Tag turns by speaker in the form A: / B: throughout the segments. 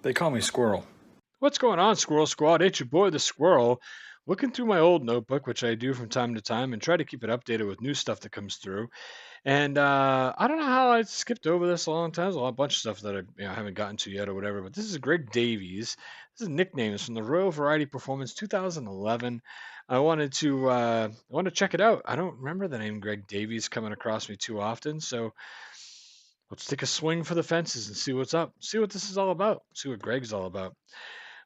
A: They call me Squirrel.
B: What's going on, Squirrel Squad? It's your boy, the Squirrel, looking through my old notebook, which I do from time to time, and try to keep it updated with new stuff that comes through. And I don't know how I skipped over this a long time. There's a bunch of stuff that I haven't gotten to yet or whatever. But this is Greg Davies. This is nicknames from the Royal Variety Performance 2011. I wanted to check it out. I don't remember the name Greg Davies coming across me too often, so let's take a swing for the fences and see what's up. See what this is all about. See what Greg's all about.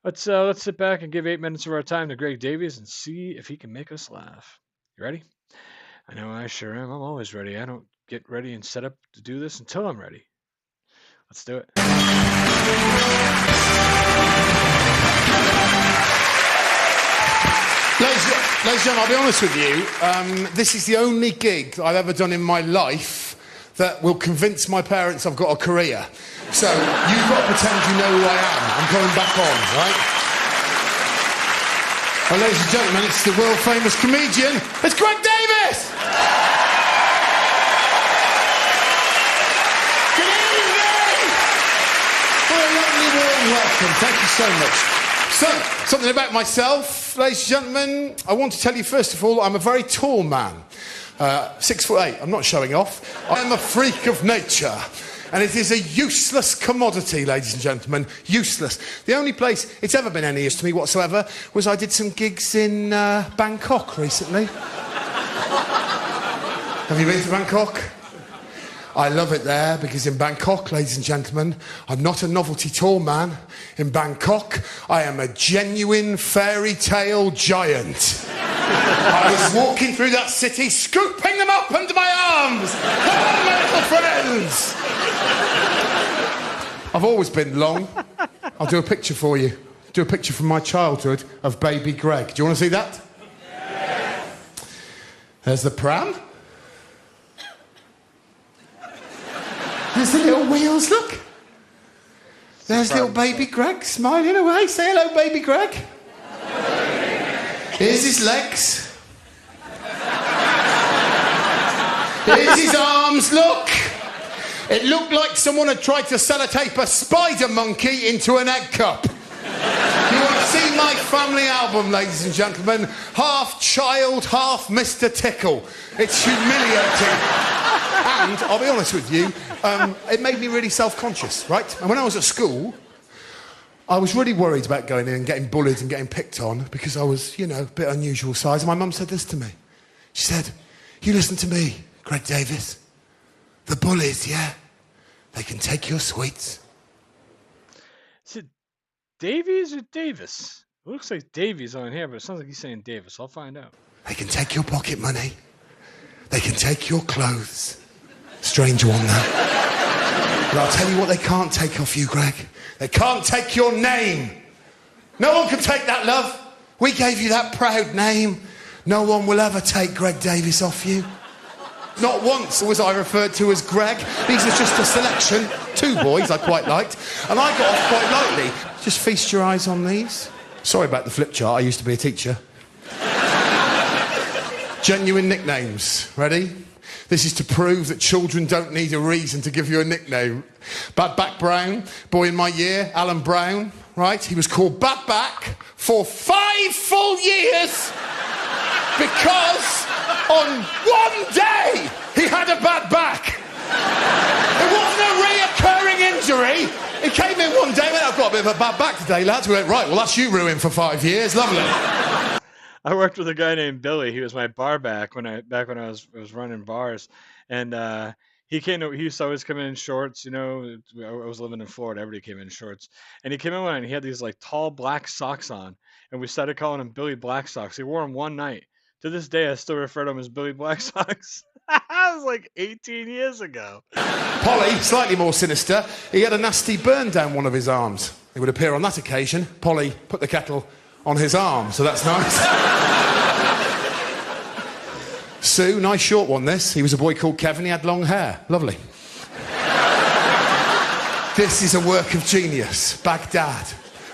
B: Let's sit back and give 8 minutes of our time to Greg Davies and see if he can make us laugh. You ready? I know I sure am. I'm always ready. I don't get ready and set up to do this until I'm ready. Let's do it.
C: Ladies and gentlemen, I'll be honest with you. This is the only gig I've ever done in my life that will convince my parents I've got a career. So you've got to pretend you know who I am. I'm coming back on, right? Well, ladies and gentlemen, it's the world-famous comedian. It's Greg Davies! Good evening! What a lovely warm welcome. Thank you so much. So, something about myself, ladies and gentlemen. I want to tell you, first of all, I'm a very tall man. 6'8". I'm not showing off. I'm a freak of nature. And it is a useless commodity, ladies and gentlemen. Useless. The only place it's ever been any use to me whatsoever was I did some gigs in Bangkok recently. Have you been to Bangkok? I love it there because in Bangkok, ladies and gentlemen, I'm not a novelty tall man. In Bangkok, I am a genuine fairy tale giant. I was walking through that city, scooping them up under my arms. Come on, my little friends. I've always been long. I'll do a picture for you. Do a picture from my childhood of baby Greg. Do you want to see that? Yes. There's the pram. There's the little wheels, look. There's little baby Greg smiling away. Say hello, baby Greg. Here's his legs. Here's his arms, look. It looked like someone had tried to sellotape a spider monkey into an egg cup. You want to see my family album, ladies and gentlemen. Half child, half Mr. Tickle. It's humiliating. And, I'll be honest with you, it made me really self-conscious, right? And when I was at school, I was really worried about going in and getting bullied and getting picked on because I was, a bit unusual size. And my mum said this to me. She said, you listen to me, Greg Davies. The bullies, yeah, they can take your sweets.
B: Is it Davies or Davis? It looks like Davies on here, but it sounds like he's saying Davis. I'll find out.
C: They can take your pocket money. They can take your clothes. Strange one, that. But I'll tell you what they can't take off you, Greg. They can't take your name. No one can take that, love. We gave you that proud name. No one will ever take Greg Davies off you. Not once was I referred to as Greg. These are just a selection. 2 boys I quite liked. And I got off quite lightly. Just feast your eyes on these. Sorry about the flip chart. I used to be a teacher. Genuine nicknames. Ready? This is to prove that children don't need a reason to give you a nickname. Bad Back Brown, boy in my year, Alan Brown, right? He was called Bad Back for 5 full years because on one day he had a bad back. It wasn't a reoccurring injury. He came in one day and went, I've got a bit of a bad back today, lads. We went, right, well, that's you ruined for 5 years. Lovely.
B: I worked with a guy named Billy. He was my bar back when I was running bars, and he used to always come in shorts. I was living in Florida. Everybody came in shorts, and he came in and he had these like tall black socks on, and we started calling him Billy Black Socks. He wore them one night. To this day, I still refer to him as Billy Black Socks. That was like 18 years ago.
C: Polly, slightly more sinister, he had a nasty burn down one of his arms. It would appear on that occasion, Polly put the kettle on his arm, so that's nice. Sue, nice short one this. He was a boy called Kevin, he had long hair. Lovely. This is a work of genius. Baghdad.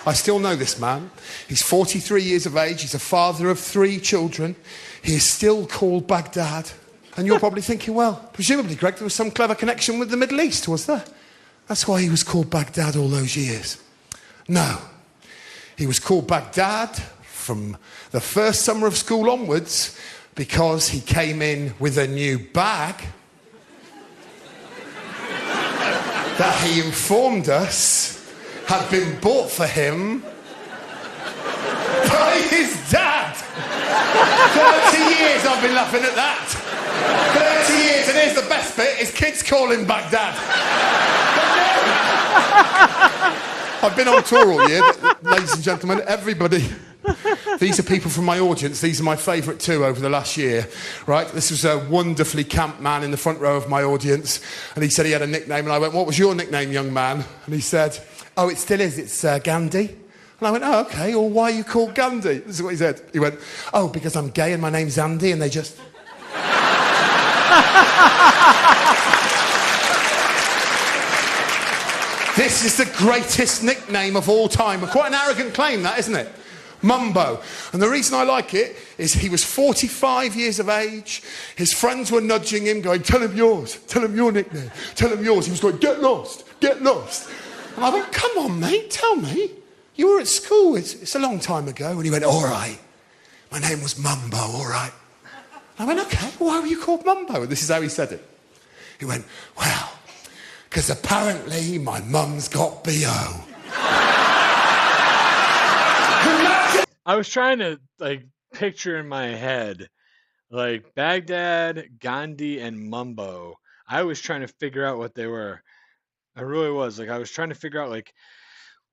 C: I still know this man. He's 43 years of age, he's a father of 3 children. He is still called Baghdad. And you're probably thinking, well, presumably, Greg, there was some clever connection with the Middle East, was there? That's why he was called Baghdad all those years. No. He was called Baghdad from the first summer of school onwards because he came in with a new bag that he informed us had been bought for him by his dad. 30 years I've been laughing at that. 30 years, and here's the best bit, his kids call him Baghdad. I've been on tour all year, ladies and gentlemen, everybody. These are people from my audience. These are my favourite two over the last year, right? This was a wonderfully camp man in the front row of my audience, and he said he had a nickname, and I went, "What was your nickname, young man?" And he said, "Oh, it still is. It's Gandhi." And I went, "Oh, okay. Well, why are you called Gandhi?" This is what he said. He went, "Oh, because I'm gay and my name's Andy, and they just..." This is the greatest nickname of all time. Quite an arrogant claim, that, isn't it? Mumbo. And the reason I like it is he was 45 years of age. His friends were nudging him, going, "Tell him yours. Tell him your nickname. Tell him yours." He was going, "Get lost. Get lost." And I went, "Come on, mate. Tell me. You were at school. It's a long time ago." And he went, "All right. My name was Mumbo, all right." And I went, "Okay. Why were you called Mumbo?" And this is how he said it. He went, "Well, because apparently my mum's got BO."
B: I was trying to picture in my head Baghdad, Gandhi, and Mumbo. I was trying to figure out what they were. I really was. I was trying to figure out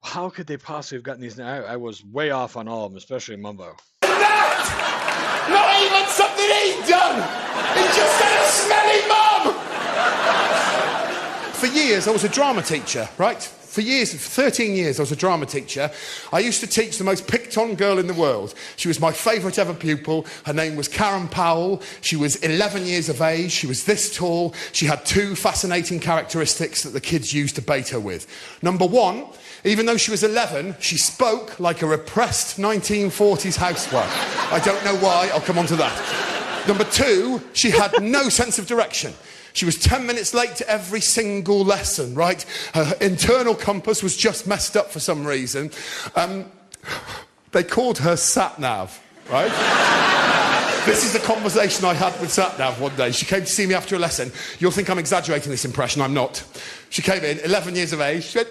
B: how could they possibly have gotten these? I was way off on all of them, especially Mumbo.
C: Not even something he'd done. He just had a smelly mum. For years, I was a drama teacher, right? For years, for 13 years, I was a drama teacher. I used to teach the most picked-on girl in the world. She was my favourite ever pupil. Her name was Karen Powell. She was 11 years of age. She was this tall. She had two fascinating characteristics that the kids used to bait her with. Number one, even though she was 11, she spoke like a repressed 1940s housewife. I don't know why. I'll come on to that. Number two, she had no sense of direction. She was 10 minutes late to every single lesson, right? Her internal compass was just messed up for some reason. They called her Sat-Nav, right? This is the conversation I had with Sat-Nav one day. She came to see me after a lesson. You'll think I'm exaggerating this impression. I'm not. She came in, 11 years of age. She went,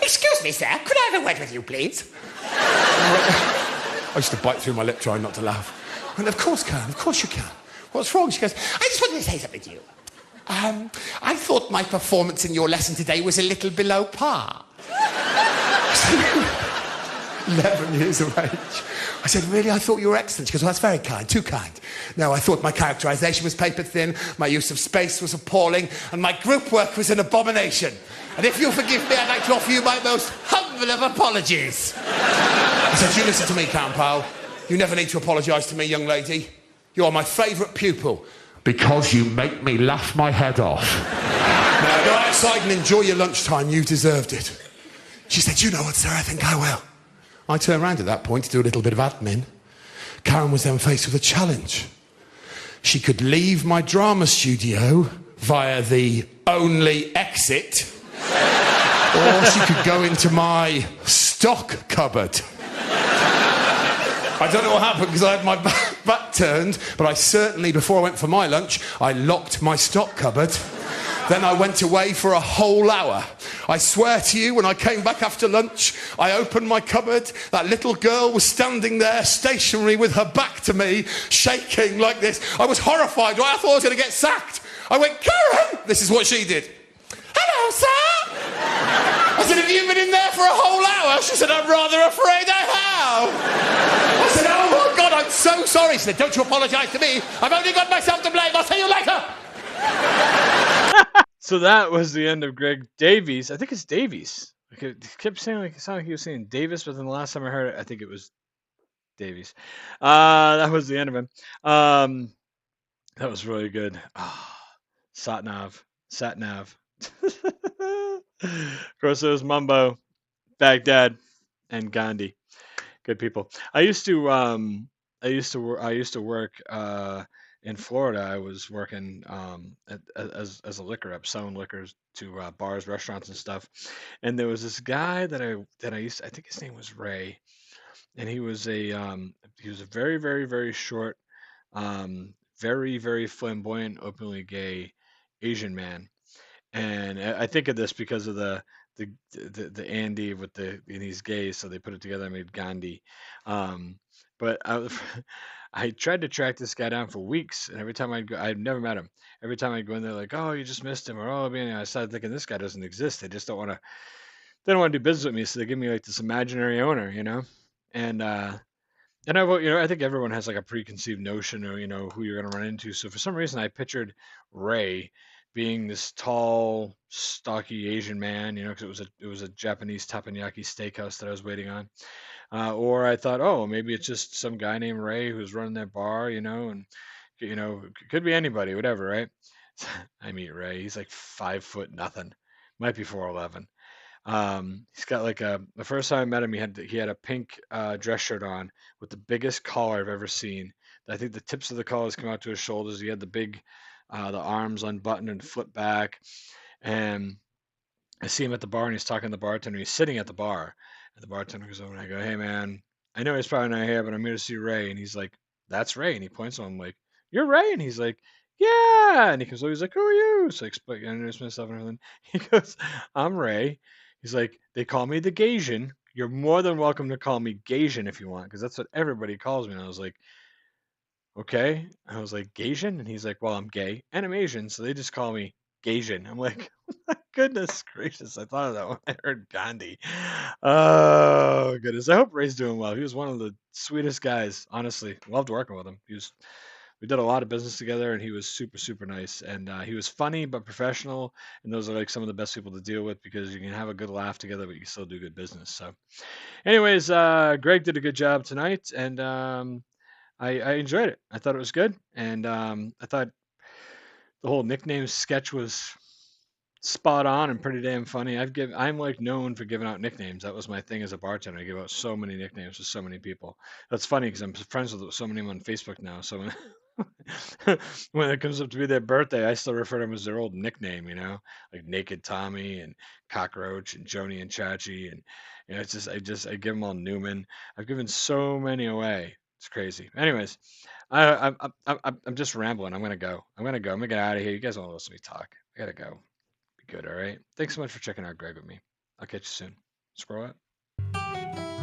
C: "Excuse me, sir. Could I have a word with you, please?" I used to bite through my lip trying not to laugh. I went, "Of course, Karen. Of course you can. What's wrong?" She goes, "I just wanted to say something to you. I thought my performance in your lesson today was a little below par." 11 years of age. I said, "Really? I thought you were excellent." She goes, "Well, that's very kind, too kind. No, I thought my characterisation was paper thin, my use of space was appalling, and my group work was an abomination. And if you'll forgive me, I'd like to offer you my most humble of apologies." I said, "You listen to me, Karen Powell. You never need to apologise to me, young lady. You are my favourite pupil because you make me laugh my head off. Now go outside and enjoy your lunchtime. You've deserved it." She said, "You know what, sir, I think I will." I turned around at that point to do a little bit of admin. Karen was then faced with a challenge. She could leave my drama studio via the only exit, or she could go into my stock cupboard. I don't know what happened because I had my back turned, but I certainly, before I went for my lunch, I locked my stock cupboard. Then I went away for a whole hour. I swear to you, when I came back after lunch, I opened my cupboard. That little girl was standing there, stationary, with her back to me, shaking like this. I was horrified. Right? I thought I was going to get sacked. I went, "Karen!" This is what she did. "Hello, sir." I said, "Have you been in there for a whole hour?" She said, "I'm rather afraid I have." I said, "Oh my God, I'm so sorry." She said, "Don't you apologise to me. I've only got myself to blame. I'll see you later."
B: So that was the end of Greg Davies. I think it's Davies. He kept saying it sounded like he was saying Davis, but then the last time I heard it, I think it was Davies. That was the end of him. That was really good. Satnav. Of course, it was Mumbo, Baghdad, and Gandhi. Good people. I used to work in Florida, I was working as a liquor rep, selling liquors to bars, restaurants, and stuff. And there was this guy that I used. I think his name was Ray, and he was a very very very short, very very flamboyant, openly gay Asian man. And I think of this because of the Andy with and he's gay, so they put it together and made Gandhi. Um, but I tried to track this guy down for weeks, and every time I'd go, I'd never met him. Every time I'd go in there, like, oh, you just missed him, or oh, man, I started thinking this guy doesn't exist. They just don't want to. They don't want to do business with me, so they give me like this imaginary owner, you know. And I think everyone has like a preconceived notion of, who you're going to run into. So for some reason, I pictured Ray being this tall, stocky Asian man, because it was a Japanese teppanyaki steakhouse that I was waiting on. Or I thought, oh, maybe it's just some guy named Ray who's running that bar, and could be anybody, whatever, right? I meet Ray. He's like 5 foot nothing, might be 4'11". He's got like the first time I met him, he had a pink dress shirt on with the biggest collar I've ever seen. I think the tips of the collars come out to his shoulders. He had the arms unbuttoned and flipped back. And I see him at the bar and he's talking to the bartender. He's sitting at the bar. And the bartender goes over and I go, hey man, I know he's probably not here, but I'm here to see Ray. And he's like, that's Ray. And he points to him like, you're Ray. And he's like, yeah. And he comes over, he's like, who are you? So I explain, I introduce myself and everything. He goes, I'm Ray. He's like, they call me the Gaysian. You're more than welcome to call me Gaysian if you want, because that's what everybody calls me. And I was like, okay. I was like, Gaysian? And he's like, well, I'm gay and I'm Asian, so they just call me Gaysian. I'm like, goodness gracious, I thought of that when I heard Gandhi. Oh, goodness. I hope Ray's doing well. He was one of the sweetest guys, honestly. Loved working with him. We did a lot of business together, and he was super, super nice. And he was funny but professional. And those are like some of the best people to deal with because you can have a good laugh together, but you can still do good business. So, anyways, Greg did a good job tonight, and I enjoyed it. I thought it was good, and I thought the whole nickname sketch was spot on and pretty damn funny. I'm like known for giving out nicknames. That was my thing as a bartender. I give out so many nicknames to so many people. That's funny because I'm friends with so many of them on Facebook now. So when it comes up to be their birthday, I still refer to them as their old nickname, like Naked Tommy and Cockroach and Joni and Chachi, and it's just I give them all Newman. I've given so many away. It's crazy. Anyways, I'm just rambling. I'm gonna go. I'm gonna go. I'm gonna get out of here. You guys don't want to listen to me talk. I gotta go. Be good. All right. Thanks so much for checking out Greg with me. I'll catch you soon. Squirrel out.